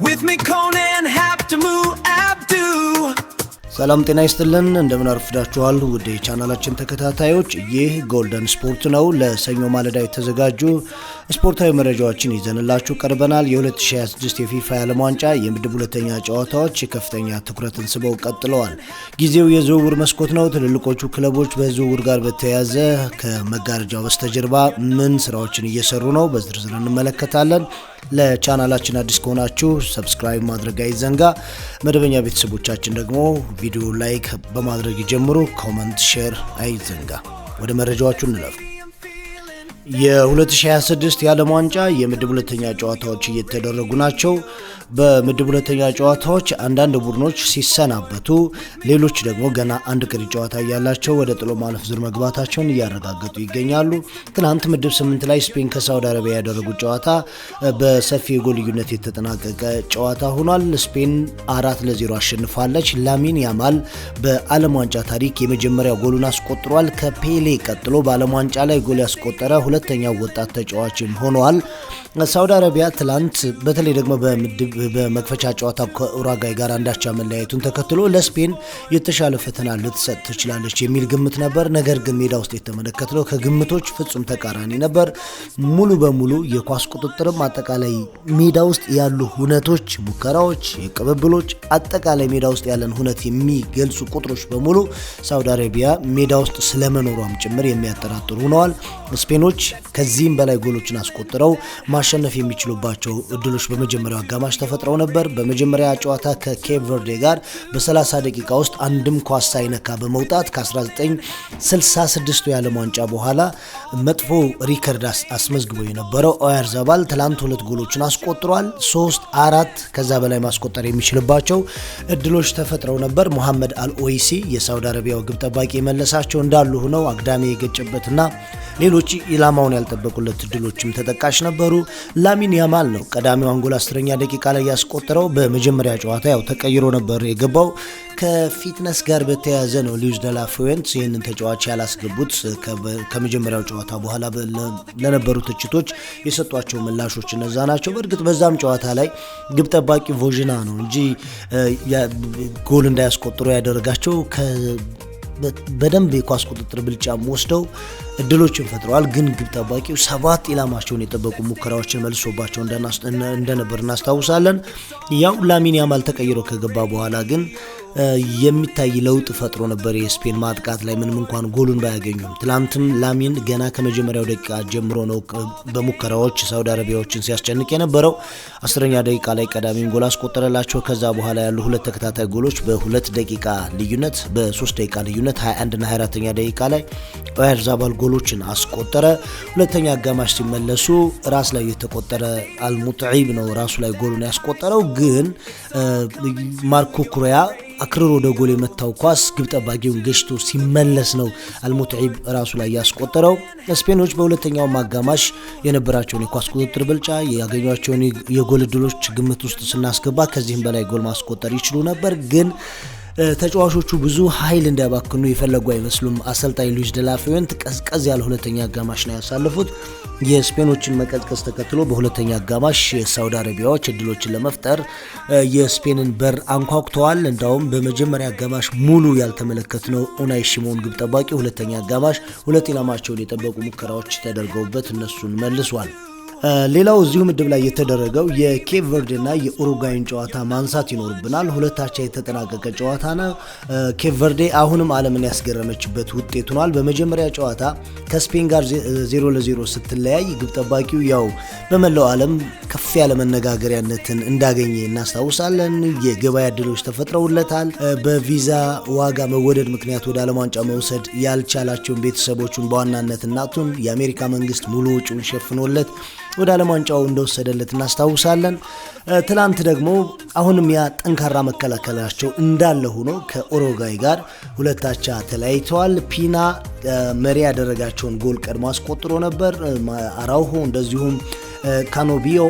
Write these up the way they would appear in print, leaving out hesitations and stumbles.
with me Conan have to move Abdu ሰላም ጤና ይስጥልን እንደምን አርፍዳችኋል ውድ ቻናላችን ተከታታዮች ይህ ጎልደን ስፖርት ነው ለሰኞ ማለዳ የተዘጋጁ ስፖርታዊ መረጃዎችን ይዘንላችሁ ቀርበናል የ2026 የፊፋ የዓለም ዋንጫ የምድብ ሁለተኛ ጨዋታዎች ከፍተኛ ትኩረትን ስበው ቀጥለዋል ጊዜው የዝውውር መስኮት ነው ትልልቆቹ ክለቦች በዝውውር ጋር በተያያዘ ከመጋረጃው በስተጀርባ ምን ስራዎችን እየሰሩ ነው በዝርዝር እንመለከታለን ለቻናላችን አዲስ ከሆናችሁ ሰብስክራይብ ማድረግ አይዘንጋ መደበኛ ቤተሰቦቻችን ደግሞ ቪዲዮ ላይክ በማድረግ ይጀምሩ ኮሜንት ሼር አይዘንጋ ወደ መረጃዎቹ እንለፍ የ2026 የዓለም ዋንጫ የምድብ ሁለተኛ ጨዋታዎች እየተደረጉ ናቸው በምድብ ሁለተኛ ጨዋታዎች አንዳንድ ቡድኖች ሲሰናበቱ ሌሎች ደግሞ ገና አንድ ቀሪ ጨዋታ ያላቸው ወደ ጥሎ ማለፍ ዙር መግባታቸውን ያረጋግጡ ይገኛሉ ትናንት ምድብ 8 ላይ ስፔን ከሳውዲ አረቢያ ያደረጉት ጨዋታ በሰፊ ጎል ልዩነት የተጠናቀቀ ጨዋታ ሆኗል ስፔን 4-0 አሸንፋለች ላሚን ያማል በዓለም ዋንጫ ታሪክ የመጀመሪያ ጎሉን አስቆጥሯል ከፔሌ ቀጥሎ በዓለም ዋንጫ ላይ ጎል ያስቆጠረ ሁለተኛው ወጣት ተጫዋችም ሆኗል ሳውዲ አረቢያ ትላንት በተለይ ደግሞ በመክፈቻ ጨዋታ ከኡራጋይ ጋር አንዳቻ መለያየቱን ተከትሎ ለስፔን የተሻለ ፈተና ልትሰጥ ትችላለች የሚል ግምት ነበር ነገር ግን ሜዳ ውስጥ የተመለከተው ከግምቶች ፍጹም ተቃራኒ ነበር ሙሉ በሙሉ የኳስ ቁጥጥርም አጠቃላይ ሜዳ ውስጥ ያሉ ሁነቶች ሙከራዎች የቅብብሎች አጠቃላይ ሜዳ ውስጥ ያለን ሁነት የሚገልጹ ቁጥሮች በሙሉ ሳውዲ አረቢያ ሜዳ ውስጥ ስለመኖሯም ጭምር የሚያጠራጥሩ ሆነዋል ስፔኖች ከዚህም በላይ ጎሎችን አስቆጥረው ማሸነፍ የሚችሉባቸው እድሎች በመጀመሪያው አጋማሽ ተፈጥረው ነበር በመጀመሪያ ጨዋታ ከኬፕ ቨርዴ ጋር በ30 ደቂቃ ውስጥ አንድም ኳስ ሳይነካ በመውጣት ከ1966 የዓለም ዋንጫ በኋላ መጥፎ ሪከርድ አስመዝግቦ የነበረው ኦያርዛባል ትላንት ሁለት ጎሎችን አስቆጥሯል 3-4 ከዛ በላይ ማስቆጠር የሚችልባቸው እድሎች ተፈጥረው ነበር መሐመድ አልኦይሲ የሳውዲ አረቢያው ግብ ጠባቂ የመለሳቸው እንዳሉ ሆነው አግዳሚ የገጨበትና ሌሎች ኢላማውን ያልጠበቁለት እድሎችም ተጠቃሽ ነበሩ ላሚን ያማል ነው ቀዳሚው አንጎል 10ኛ ደቂቃ ላይ ያስቆጠረው በመጀመሪያ ጨዋታ ያው ተቀይሮ ነበር የገባው ከፊትነስ ጋር በተያያዘ ነው ሉዊስ ደ ላ ፉዌንት ይህንን ተጫዋች ያላስገቡት ከመጀመሪያው ጨዋታ በኋላ ለነበሩ ትችቶች የሰጧቸው ምላሾች እነዛ ናቸው በእርግጥ በዛም ጨዋታ ላይ ግብ ጠባቂ ቮዥና ነው እንጂ ጎል እንዳያስቆጥሩ ያደረጋቸው በደንብ የኳስ ቁጥጥር ብልጫም ወስደው እድሎችን ፈጥረዋል ግን ግብ ጠባቂው 7 ኢላማቸውን የጠበቁ ሙከራዎችን መልሶባቸው እንደነበር እናስታውሳለን ያው ላሚን ያማል ተቀይሮ ከገባ በኋላ ግን የሚታይ ለውጥ ፈጥሮ ነበር የስፔን ማጥቃት ላይ ምንም እንኳን ጎሉን ባያገኙም ትላንትም ላሚን ገና ከመጀመሪያው ደቂቃ ጀምሮ ነው በሙከራዎች ሳውዲ አረቢያዎችን ሲያስጨንቅ የነበረው 10ኛ ደቂቃ ላይ ቀዳሚውን ጎል አስቆጠረላቸው ከዛ በኋላ ያሉ ሁለት ተከታታይ ጎሎች በ2 ደቂቃ ልዩነት በ3 ደቂቃ ልዩነት 21 እና 24ኛ ደቂቃ ላይ ኦያርዛባል ጎሎችን አስቆጠረ ሁለተኛ አጋማሽ ሲመለሱ ራስ ላይ የተቆጠረ አልሙጥዒብ ነው ራሱ ላይ ጎሉን ያስቆጠረው ግን ማርኮ ኩሪያ አክርሮ ወደ ጎል የመታው ኳስ ግብ ጠባቂውን ገሽቶ ሲመለስ ነው አልሙጥዒብ ራሱ ላይ ያስቆጠረው ስፔኖች በሁለተኛው አጋማሽ የነበራቸውን የኳስ ቁጥጥር ብልጫ ያገኟቸውን የጎል እድሎች ግምት ውስጥ ስናስገባ ከዚህም በላይ ጎል ማስቆጠር ይችሉ ነበር ግን ተጫዋቾቹ ብዙ ኃይል እንዲያባክኑ የፈለጉ አይመስሉም አሰልጣኝ ሉዊስ ደ ላ ፉዌንት ቀዝቀዝ ያለ ሁለተኛ አጋማሽ ነው ያሳለፉት የስፔኖችን መቀዝቀዝ ተከትሎ በሁለተኛ አጋማሽ ሳውዲ አረቢያዎች እድሎችን ለመፍጠር የስፔንን በር አንኳኩተዋል እንዳውም በመጀመሪያ አጋማሽ ሙሉ ያልተመለከትነው ኡናይ ሲሞን ግብ ጠባቂ ሁለተኛ አጋማሽ ሁለት ኢላማቸውን የጠበቁ ሙከራዎች ተደርገውበት እነሱን መልሷል ሌላው እዚሁ ምድብ ላይ የተደረገው የኬፕ ቨርዴ እና የኡሩጓይን ጨዋታ ማንሳት ይኖርብናል ሁለታቻ የተጠናቀቀ ጨዋታ ነው ኬፕ ቨርዴ አሁንም ዓለምን ያስገረመችበት ውጤት ሆኗል በመጀመሪያ ጨዋታ ከስፔን ጋር 0-0 ስትለያይ ግብ ጠባቂው ያው በመላው ዓለም ከፍ ያለ መነጋገሪያነትን እንዳገኘ እናስታውሳለን የገበያ እድሎች ተፈጥረውለታል በቪዛ ዋጋ መወደድ ምክንያት ወደ ዓለም ዋንጫ መውሰድ ያልቻላቸውን ቤተሰቦቹን በዋናነት እናቱን የአሜሪካ መንግስት ሙሉ ወጪውን ሸፍኖለት ወደ ዓለም ዋንጫው እንደወሰደለት እናስታውሳለን ትላንት ደግሞ አሁንም ያ ጠንካራ መከላከላቸው እንዳለ ሆኖ ከኡሩጓይ ጋር ሁለታቻ ተለያይተዋል ፒና መሪ ያደረጋቸውን ጎል ቀድሞ አስቆጥሮ ነበር አራውሆ እንደዚሁም ካኖቢዮ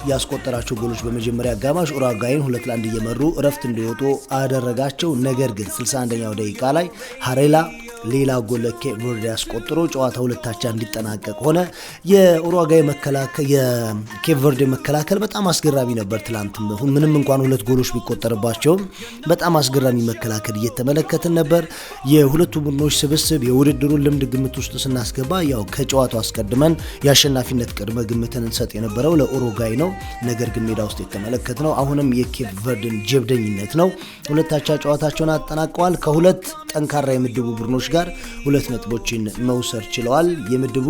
ያስቆጠራቸው ጎሎች በመጀመሪያ አጋማሽ ኡሩጓይን 2-1 እየመሩ እረፍት እንዲወጡ አደረጋቸው ነገር ግን 61ኛው ደቂቃ ላይ ሃሬላ ሌላ ጎል ለኬፕ ቨርዴ ያስቆጥሮ ጨዋታ ሁለታቻ እንዲጠናቀቅ ሆነ። የኡሩጓይ መከላከል የኬፕ ቨርዴ መከላከል በጣም አስገራሚ ነበር። ትላንት ምንም እንኳን ሁለት ጎሎች ቢቆጠርባቸውም በጣም አስገራሚ መከላከል እየተመለከትን ነበር። የሁለቱ ቡድኖች ስብስብ የውድድሩን ልምድ ግምት ውስጥ ስናስገባ ያው ከጨዋታው አስቀድመን የአሸናፊነት ቅድመ ግምትን እንሰጥ የነበረው ለኡሩጓይ ነው። ነገር ግን ሜዳ ውስጥ የተመለከትነው አሁንም የኬፕ ቨርዴን ጀብደኝነት ነው። ሁለታቻ ጨዋታቸውን አጠናቀዋል። ከሁለት ጠንካራ የምድቡ ቡድኖች ጋር 2 ነጥቦችን መውሰድ ችለዋል። የምድቡ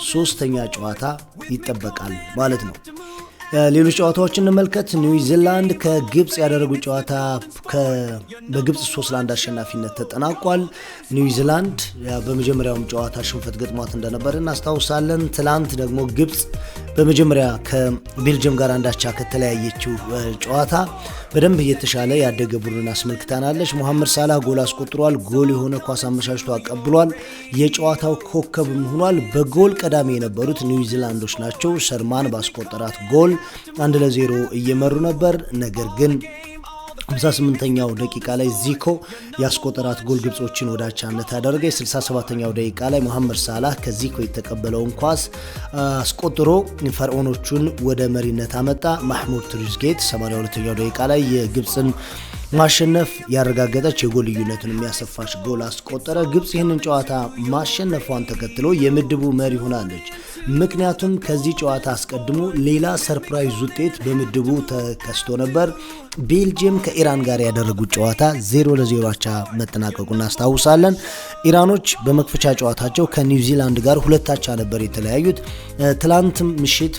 3ኛ ጨዋታ ይጠበቃል ማለት ነው። ሌሎች ጨዋታዎችን እንመልከት። ኒውዚላንድ ከግብጽ ያደረጉት ጨዋታ በግብጽ 3-1 አሸናፊነት ተጠናቋል። ኒውዚላንድ በመጀመሪያውም ጨዋታ ሽንፈት ገጥሟት እንደነበር እናስታውሳለን። ትላንት ደግሞ ግብጽ በመጀመሪያ ከቤልጅየም ጋር አንዳቻ ከተለያየችው ጨዋታ በደንብ እየተሻለ ያደገ ቡድን አስመልክታናለች። መሐመድ ሳላህ ጎል አስቆጥሯል። ጎል የሆነ ኳስ አመሻሽቶ አቀብሏል። የጨዋታው ኮከብም ሆኗል። በጎል ቀዳሚ የነበሩት ኒውዚላንዶች ናቸው። ሰርማን ባስቆጠራት ጎል 1-0 እየመሩ ነበር። ነገር ግን 58ኛው ደቂቃ ላይ ዚኮ ያስቆጠራት ጎል ግብጾችን ወደ አቻነት አደረገ። 67ኛው ደቂቃ ላይ መሐመድ ሳላህ ከዚኮ የተቀበለውን ኳስ አስቆጥሮ ፈርዖኖቹን ወደ መሪነት አመጣ። ማህሙድ ትሪዝጌት 82ኛው ደቂቃ ላይ የግብጽን ማሸነፍ ያረጋገጠች የጎል ልዩነትን የሚያሰፋች ጎል አስቆጠረ። ግብጽ ይህንን ጨዋታ ማሸነፏን ተከትሎ የምድቡ መሪ ሆናለች። ምክንያቱም ከዚህ ጨዋታ አስቀድሞ ሌላ ሰርፕራይዝ ውጤት በምድቡ ተከስቶ ነበር። ቤልጅየም ከኢራን ጋር ያደረጉት ጨዋታ 0-0 አቻ መጠናቀቁን እናስታውሳለን። ኢራኖች በመክፈቻ ጨዋታቸው ከኒውዚላንድ ጋር 2 አቻ ነበር የተለያዩት። ትላንት ምሽት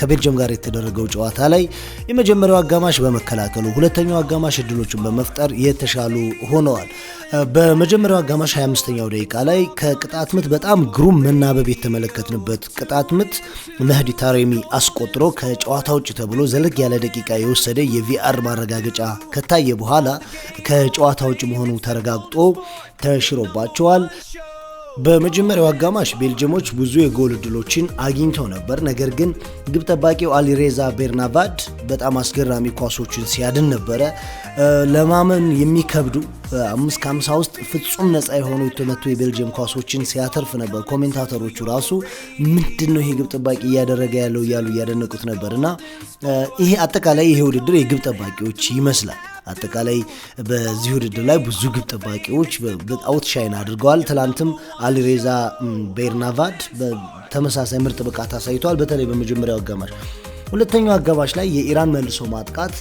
ከቤልጅየም ጋር የተደረገው ጨዋታ ላይ የመጀመሪያው አጋማሽ በመከላከሉ ሁለተኛው አጋማሽ እድሎችን በመፍጠር የተሻሉ ሆነዋል። በመጀመሪያው አጋማሽ 25ኛው ደቂቃ ላይ ከቅጣት ምት በጣም ግሩም መናበብ የተመለከትንበት ቅጣት ምት መህዲ ታሬሚ አስቆጥሮ ከጨዋታ ውጭ ተብሎ ዘለግ ያለ ደቂቃ የወሰደ የቪአር ማረጋገጫ ከታየ በኋላ ከጨዋታ ውጭ መሆኑ ተረጋግጦ ተሽሮባቸዋል። በመጀመሪያው አጋማሽ ቤልጅየሞች ብዙ የጎል እድሎችን አግኝተው ነበር። ነገር ግን ግብ ጠባቂው አሊሬዛ ቤርናቫድ በጣም አስገራሚ ኳሶችን ሲያድን ነበረ። ለማመን የሚከብዱ 5-50 ውስጥ ፍጹም ነፃ የሆኑ የተመቱ የቤልጅየም ኳሶችን ሲያተርፍ ነበር። ኮሜንታተሮቹ ራሱ ምንድነው ይሄ ግብ ጠባቂ እያደረገ ያለው እያሉ እያደነቁት ነበርና ይሄ አጠቃላይ ይሄ ውድድር የግብ ጠባቂዎች ይመስላል። አጠቃላይ በዚህ ውድድር ላይ ብዙ ግብ ጠባቂዎች አውትሻይን አድርገዋል። ትላንትም አሊሬዛ ቤርናቫድ በተመሳሳይ ምርጥ ብቃት አሳይቷል። በተለይ በመጀመሪያው አጋማሽ። ሁለተኛው አጋማሽ ላይ የኢራን መልሶ ማጥቃት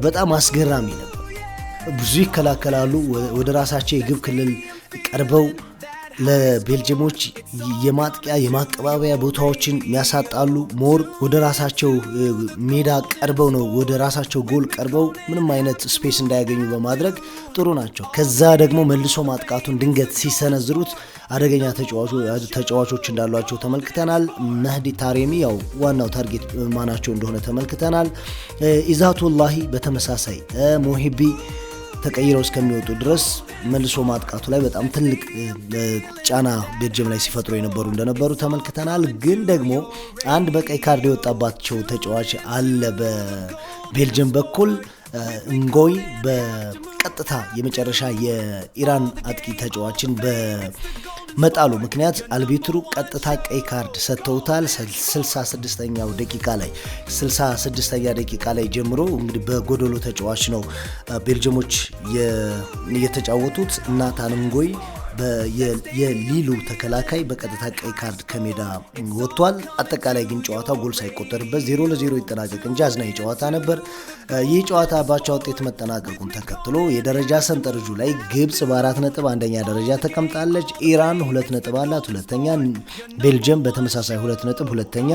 በጣም አስገራሚ ነበር። ብዙ ይከላከላሉ። ወደ ራሳቸው የግብ ክልል ቀርበው ለቤልጅየሞች የማጥቂያ የማቀባበያ ቦታዎችን ያሳጣሉ። ሞር ወደ ራሳቸው ሜዳ ቀርበው ነው ወደ ራሳቸው ጎል ቀርበው ምንም አይነት ስፔስ እንዳያገኙ በማድረግ ጥሩ ናቸው። ከዛ ደግሞ መልሶ ማጥቃቱን ድንገት ሲሰነዝሩት አደገኛ ተጫዋቾች እንዳሏቸው ተመልክተናል። መህዲ ታሬሚ ያው ዋናው ታርጌት ማናቸው እንደሆነ ተመልክተናል። ኢዛቱላሂ በተመሳሳይ ሞሂቢ ተቀይረው እስከሚወጡ ድረስ መልሶ ማጥቃቱ ላይ በጣም ትልቅ ጫና ቤልጅየም ላይ ሲፈጥሩ እንደነበሩ ተመልክተናል። ግን ደግሞ አንድ በቀይ ካርድ የወጣባቸው ተጫዋች አለ በቤልጅየም በኩል እንጎይ በቀጥታ የመጨረሻ የኢራን አጥቂ ተጫዋችን በመጣሉ ምክንያት አልቢትሩ ቀጥታ ቀይ ካርድ ሰጥተውታል። 66ኛው ደቂቃ ላይ ጀምሮ እንግዲህ በጎዶሎ ተጫዋች ነው ቤልጅየሞች የተጫወቱት። ናታን እንጎይ የሊሉ ተከላካይ በቀጥታ ቀይ ካርድ ከሜዳ ወጥቷል። አጠቃላይ ግን ጨዋታው ጎል ሳይቆጠርበት 0-0 ይጠናቀቅ እንጂ አዝናኝ ጨዋታ ነበር። ይህ ጨዋታ ባቻ ውጤት መጠናቀቁን ተከትሎ የደረጃ ሰንጠረዡ ላይ ግብጽ በ4 ነጥብ አንደኛ ደረጃ ተቀምጣለች። ኢራን 2 ነጥብ አላት ሁለተኛ፣ ቤልጅየም በተመሳሳይ 2 ነጥብ ሁለተኛ፣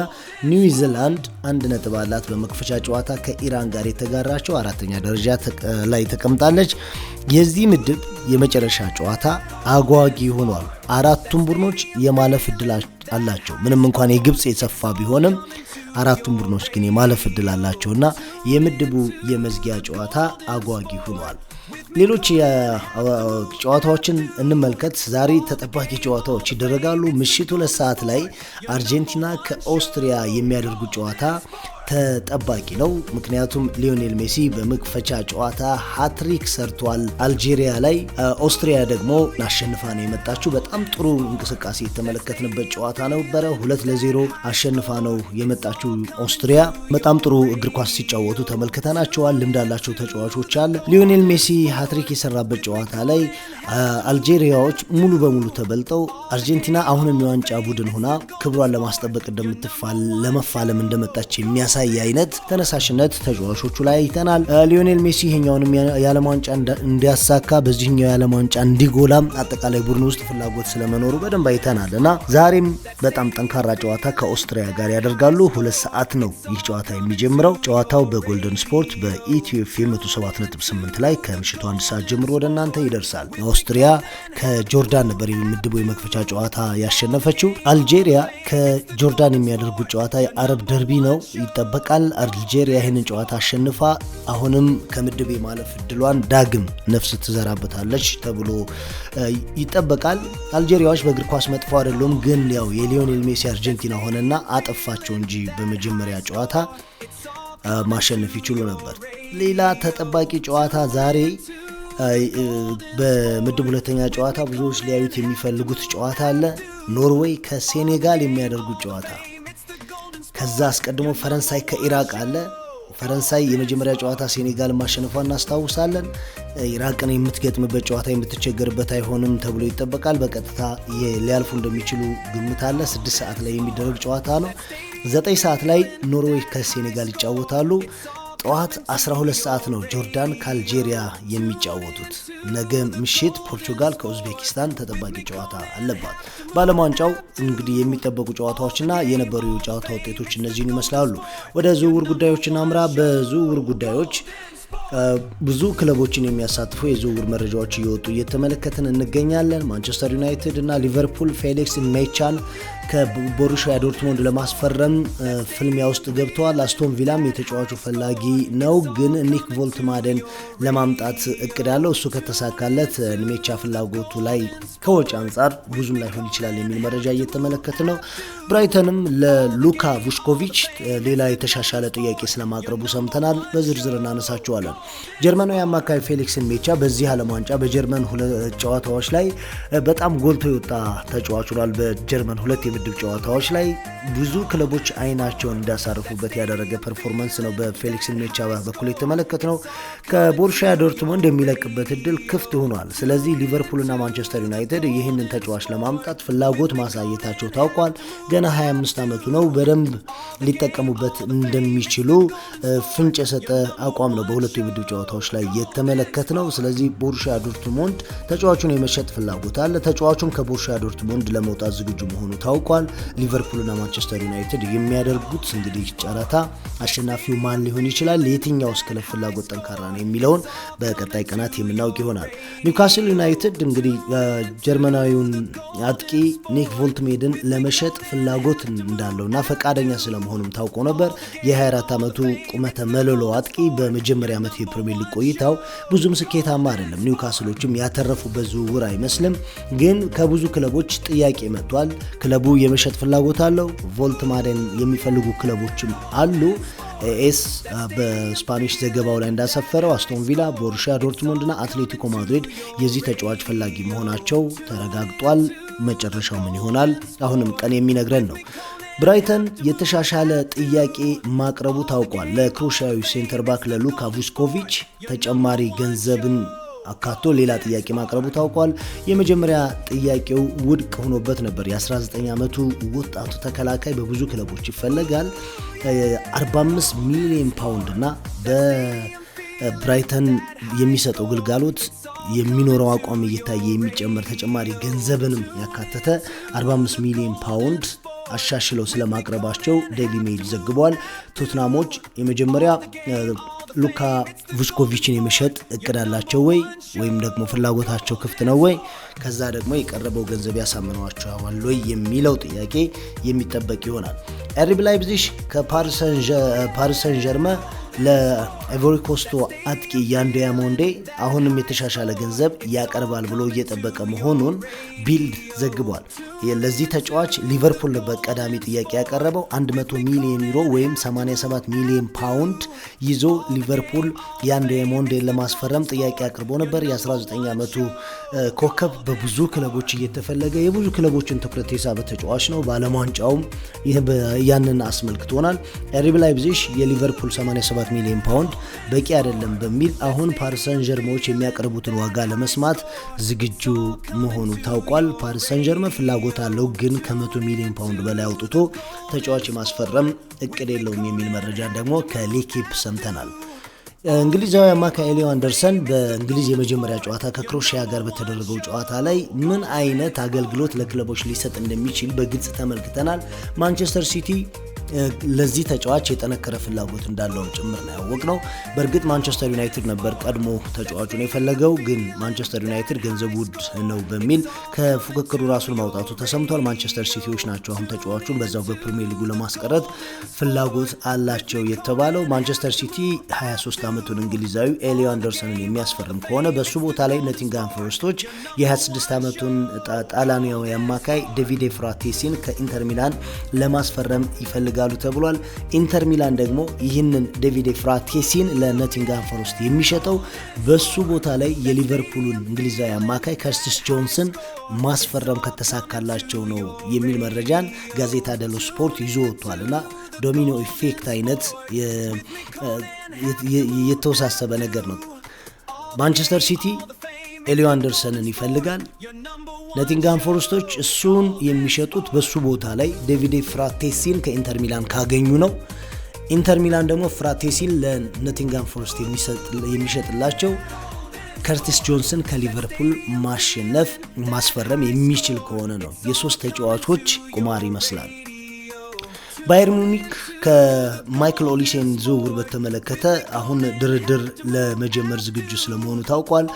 ኒውዚላንድ 1 ነጥብ አላት በመክፈቻ ጨዋታ ከኢራን ጋር የተጋራቸው አራተኛ ደረጃ ላይ ተቀምጣለች። የዚህ ምድብ የመጨረሻ ጨዋታ አጓጊ ሆኗል። አራቱም ቡድኖች የማለፍ እድል አላቸው። ምንም እንኳን የግብጽ የሰፋ ቢሆንም አራቱም ቡድኖች ግን የማለፍ እድል አላቸውና የምድቡ የመዝጊያ ጨዋታ አጓጊ ሆኗል። ሌሎች ጨዋታዎችን እንመልከት። ዛሬ ተጠባቂ ጨዋታዎች ይደረጋሉ። ምሽት 2 ሰዓት ላይ አርጀንቲና ከኦስትሪያ የሚያደርጉት ጨዋታ ተጠባቂ ነው። ምክንያቱም ሊዮኔል ሜሲ በመክፈቻ ጨዋታ ሃትሪክ ሰርቷል አልጄሪያ ላይ። ኦስትሪያ ደግሞ አሸንፋ ነው የመጣችው። በጣም ጥሩ እንቅስቃሴ የተመለከትንበት ጨዋታ ነበረ። 2-0 አሸንፋ ነው የመጣችው ኦስትሪያ። በጣም ጥሩ እግር ኳስ ሲጫወቱ ተመልክተናቸዋል። ልምድ ያላቸው ተጫዋቾች አለ። ሊዮኔል ሜሲ ሃትሪክ የሰራበት ጨዋታ ላይ አልጄሪያዎች ሙሉ በሙሉ ተበልጠው አርጀንቲና አሁንም የዋንጫ ቡድን ሆና ክብሯን ለማስጠበቅ ለመፋለም እንደመጣች የሚያሳይ አይነት ተነሳሽነት ተጫዋቾቹ ላይ አይተናል። ሊዮኔል ሜሲ ይሄኛውንም የዓለም ዋንጫ እንዲያሳካ በዚህኛው የዓለም ዋንጫ እንዲጎላም አጠቃላይ ቡድን ውስጥ ፍላጎት ስለመኖሩ በደንብ አይተናል እና ዛሬም በጣም ጠንካራ ጨዋታ ከኦስትሪያ ጋር ያደርጋሉ። 2 ሰዓት ነው ይህ ጨዋታ የሚጀምረው። ጨዋታው በጎልደን ስፖርት በኢትዮ ኤፍኤም 107.8 ላይ ከምሽቱ 1 ሰዓት ጀምሮ ወደ እናንተ ይደርሳል። ኦስትሪያ ከጆርዳን ነበር የምድቡ የመክፈቻ ጨዋታ ያሸነፈችው። አልጄሪያ ከጆርዳን የሚያደርጉት ጨዋታ የአረብ ደርቢ ነው ይጠበቃል። አልጄሪያ ይህንን ጨዋታ አሸንፋ አሁንም ከምድብ የማለፍ እድሏን ዳግም ነፍስ ትዘራበታለች ተብሎ ይጠበቃል። አልጄሪያዎች በእግር ኳስ መጥፎ አይደሉም፣ ግን ያው የሊዮኔል ሜሲ አርጀንቲና ሆነና አጠፋቸው እንጂ በመጀመሪያ ጨዋታ ማሸነፍ ይችሉ ነበር። ሌላ ተጠባቂ ጨዋታ ዛሬ በምድብ ሁለተኛ ጨዋታ ብዙዎች ሊያዩት የሚፈልጉት ጨዋታ አለ። ኖርዌይ ከሴኔጋል የሚያደርጉት ጨዋታ። ከዛ አስቀድሞ ፈረንሳይ ከኢራቅ አለ። ፈረንሳይ የመጀመሪያ ጨዋታ ሴኔጋል ማሸነፏን እናስታውሳለን። ኢራቅን የምትገጥምበት ጨዋታ የምትቸገርበት አይሆንም ተብሎ ይጠበቃል። በቀጥታ ሊያልፉ እንደሚችሉ ግምት አለ። 6 ሰዓት ላይ የሚደረግ ጨዋታ ነው። 9 ሰዓት ላይ ኖርዌይ ከሴኔጋል ይጫወታሉ። ጠዋት 12 ሰዓት ነው ጆርዳን ከአልጄሪያ የሚጫወቱት። ነገ ምሽት ፖርቹጋል ከኡዝቤኪስታን ተጠባቂ ጨዋታ አለባት። በዓለም ዋንጫው እንግዲህ የሚጠበቁ ጨዋታዎችና የነበሩ የጨዋታ ውጤቶች እነዚህን ይመስላሉ። ወደ ዝውውር ጉዳዮች እናምራ። በዝውውር ጉዳዮች ብዙ ክለቦችን የሚያሳትፉ የዝውውር መረጃዎች እየወጡ እየተመለከትን እንገኛለን። ማንቸስተር ዩናይትድ እና ሊቨርፑል ፌሊክስ ሜቻን ከቦሩሺያ ዶርትሙንድ ለማስፈረም ፍልሚያ ውስጥ ገብተዋል። አስቶን ቪላም የተጫዋቹ ፈላጊ ነው፣ ግን ኒክ ቮልትማደን ለማምጣት እቅድ አለው። እሱ ከተሳካለት ሜቻ ፍላጎቱ ላይ ከወጪ አንጻር ብዙም ላይሆን ይችላል የሚል መረጃ እየተመለከት ነው። ብራይተንም ለሉካ ቡሽኮቪች ሌላ የተሻሻለ ጥያቄ ስለማቅረቡ ሰምተናል። በዝርዝር እናነሳቸዋለን። ጀርመናዊ አማካይ ፌሊክስ ሜቻ በዚህ ዓለም ዋንጫ በጀርመን 2 ጨዋታዎች ላይ በጣም ጎልቶ የወጣ ተጫዋች ሆኗል። በጀርመን 2 የምድብ ጨዋታዎች ላይ ብዙ ክለቦች አይናቸውን እንዳሳርፉበት ያደረገ ፐርፎርማንስ ነው በፌሊክስ ሜቻ በኩል የተመለከትነው። ከቦሩሺያ ዶርትሙንድ የሚለቅበት እድል ክፍት ሆኗል። ስለዚህ ሊቨርፑልና ማንቸስተር ዩናይትድ ይህንን ተጫዋች ለማምጣት ፍላጎት ማሳየታቸው ታውቋል። ገና 25 ዓመቱ ነው። በደንብ ሊጠቀሙበት እንደሚችሉ ፍንጭ የሰጠ አቋም ነው በሁለቱ የምድብ ጨዋታዎች ላይ የተመለከት ነው። ስለዚህ ቦሩሺያ ዶርትሙንድ ተጫዋቹን የመሸጥ ፍላጎት አለ። ተጫዋቹም ከቦሩሺያ ዶርትሙንድ ለመውጣት ዝግጁ መሆኑ ታውቋል። ሊቨርፑልና ማንቸስተር ዩናይትድ የሚያደርጉት እንግዲህ ጨረታ አሸናፊው ማን ሊሆን ይችላል፣ የትኛውስ ክለብ ፍላጎት ጠንካራ ነው የሚለውን በቀጣይ ቀናት የምናውቅ ይሆናል። ኒውካስል ዩናይትድ እንግዲህ ጀርመናዊውን አጥቂ ኒክ ቮልትሜድን ለመሸጥ ፍላጎት እንዳለውና ፈቃደኛ ስለመሆኑም ታውቆ ነበር። የ24 ዓመቱ ቁመተ መለሎ አጥቂ በመጀመሪያ ዓመት የፕሪሚየር ሊግ ቆይታው ብዙም ስኬታማ አይደለም። ኒውካስሎችም ያተረፉበት ዝውውር አይመስልም። ግን ከብዙ ክለቦች ጥያቄ መጥቷል። ክለቡ የመሸጥ ፍላጎት አለው። ቮልትማደን የሚፈልጉ ክለቦችም አሉ። ኤስ በስፓኒሽ ዘገባው ላይ እንዳሰፈረው አስቶን ቪላ፣ ቦሩሺያ ዶርትሙንድ እና አትሌቲኮ ማድሪድ የዚህ ተጫዋች ፈላጊ መሆናቸው ተረጋግጧል። መጨረሻው ምን ይሆናል አሁንም ቀን የሚነግረን ነው። ብራይተን የተሻሻለ ጥያቄ ማቅረቡ ታውቋል። ለክሮሻዊ ሴንተር ባክ ለሉካ ቡሽኮቪች ተጨማሪ ገንዘብን አካቶ ሌላ ጥያቄ ማቅረቡ ታውቋል። የመጀመሪያ ጥያቄው ውድቅ ሆኖበት ነበር። የ19 ዓመቱ ወጣቱ ተከላካይ በብዙ ክለቦች ይፈለጋል። 45 ሚሊዮን ፓውንድ እና በብራይተን የሚሰጠው ግልጋሎት የሚኖረው አቋም እየታየ የሚጨመር ተጨማሪ ገንዘብንም ያካተተ 45 ሚሊዮን ፓውንድ አሻሽለው ስለማቅረባቸው ዴይሊ ሜይል ዘግቧል። ቶትናሞች የመጀመሪያ ሉካ ቡሽኮቪችን የመሸጥ እቅድ አላቸው ወይ ወይም ደግሞ ፍላጎታቸው ክፍት ነው ወይ? ከዛ ደግሞ የቀረበው ገንዘብ ያሳምነዋቸዋል ወይ የሚለው ጥያቄ የሚጠበቅ ይሆናል። RB ላይፕዚግ ከፓሪስ ሰን ዠርመን ለአይቮሪ ኮስቱ አጥቂ ያን ዲያሞንዴ አሁንም የተሻሻለ ገንዘብ ያቀርባል ብሎ እየጠበቀ መሆኑን ቢልድ ዘግቧል። ለዚህ ተጫዋች ሊቨርፑል በቀዳሚ ጥያቄ ያቀረበው 100 ሚሊዮን ዩሮ ወይም 87 ሚሊዮን ፓውንድ ይዞ ሊቨርፑል ያን ዲያሞንዴን ለማስፈረም ጥያቄ አቅርቦ ነበር። የ19 ዓመቱ ኮከብ በብዙ ክለቦች እየተፈለገ የብዙ ክለቦችን ትኩረት የሳበ ተጫዋች ነው። በዓለም ዋንጫውም ያንን አስመልክቶናል። RB ላይፕዚግ የሊቨርፑል 87 ሚሊዮን ፓውንድ በቂ አይደለም በሚል አሁን ፓሪስ ሰን ዠርሜዎች የሚያቀርቡትን ዋጋ ለመስማት ዝግጁ መሆኑ ታውቋል። ፓሪስ ሰን ዠርሜ ፍላጎት አለው፣ ግን ከ100 ሚሊዮን ፓውንድ በላይ አውጥቶ ተጫዋች የማስፈረም እቅድ የለውም የሚል መረጃ ደግሞ ከሌኪፕ ሰምተናል። እንግሊዛዊ አማካይ ኤሊዮ አንደርሰን በእንግሊዝ የመጀመሪያ ጨዋታ ከክሮሺያ ጋር በተደረገው ጨዋታ ላይ ምን አይነት አገልግሎት ለክለቦች ሊሰጥ እንደሚችል በግልጽ ተመልክተናል። ማንቸስተር ሲቲ ለዚህ ተጫዋች የጠነከረ ፍላጎት እንዳለው ጭምር ነው ያወቅነው። በእርግጥ ማንቸስተር ዩናይትድ ነበር ቀድሞ ተጫዋቹን የፈለገው፣ ግን ማንቸስተር ዩናይትድ ገንዘቡ ውድ ነው በሚል ከፉክክሩ ራሱን ማውጣቱ ተሰምቷል። ማንቸስተር ሲቲዎች ናቸው አሁን ተጫዋቹን በዛው በፕሪሚየር ሊጉ ለማስቀረት ፍላጎት አላቸው የተባለው። ማንቸስተር ሲቲ 23 ዓመቱን እንግሊዛዊ ኤሊዮ አንደርሰንን የሚያስፈርም ከሆነ በሱ ቦታ ላይ ኖቲንግሃም ፎረስቶች የ26 ዓመቱን ጣሊያናዊ አማካይ ዴቪድ ፍራቴሲን ከኢንተር ሚላን ለማስፈረም ይፈልጋሉ ተብሏል። ኢንተር ሚላን ደግሞ ይህንን ዴቪድ ፍራቴሲን ለኖቲንግሃም ፎረስት የሚሸጠው በሱ ቦታ ላይ የሊቨርፑልን እንግሊዛዊ አማካይ ከርቲስ ጆንስን ማስፈረም ከተሳካላቸው ነው የሚል መረጃን ጋዜጣ ዴሎ ስፖርት ይዞ ወጥቷል። እና ዶሚኖ ኢፌክት አይነት የተወሳሰበ ነገር ነው። ማንቸስተር ሲቲ ኤሊዮ አንደርሰንን ይፈልጋል። ኖቲንግሃም ፎረስቶች እሱን የሚሸጡት በሱ ቦታ ላይ ዴቪድ ፍራቴሲን ከኢንተር ሚላን ካገኙ ነው። ኢንተር ሚላን ደግሞ ፍራቴሲን ለኖቲንግሃም ፎረስት የሚሸጥላቸው ከርቲስ ጆንስን ከሊቨርፑል ማስፈረም የሚችል ከሆነ ነው። የሶስት ተጫዋቾች ቁማር ይመስላል። ባየር ሙኒክ ከማይክል ኦሊሴን ዝውውር በተመለከተ አሁን ድርድር ለመጀመር ዝግጁ ስለመሆኑ ታውቋል።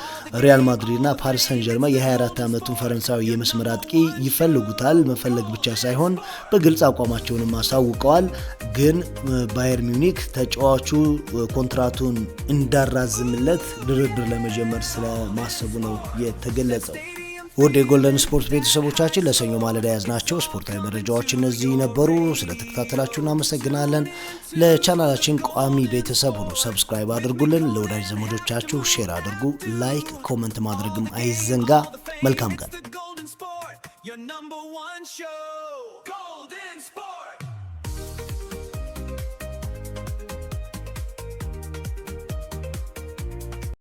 ሪያል ማድሪድና ፓሪስ ሰን ዠርሜ የ24 ዓመቱን ፈረንሳዊ የመስመር አጥቂ ይፈልጉታል። መፈለግ ብቻ ሳይሆን በግልጽ አቋማቸውንም አሳውቀዋል። ግን ባየር ሙኒክ ተጫዋቹ ኮንትራቱን እንዳራዝምለት ድርድር ለመጀመር ስለማሰቡ ነው የተገለጸው። ወደ ጎልደን ስፖርት ቤተሰቦቻችን ለሰኞ ማለዳ ያዝናቸው ስፖርታዊ መረጃዎች እነዚህ ነበሩ። ስለተከታተላችሁ እናመሰግናለን። ለቻናላችን ቋሚ ቤተሰብ ሁኑ። ሰብስክራይብ አድርጉልን። ለወዳጅ ዘመዶቻችሁ ሼር አድርጉ። ላይክ፣ ኮመንት ማድረግም አይዘንጋ። መልካም ቀን።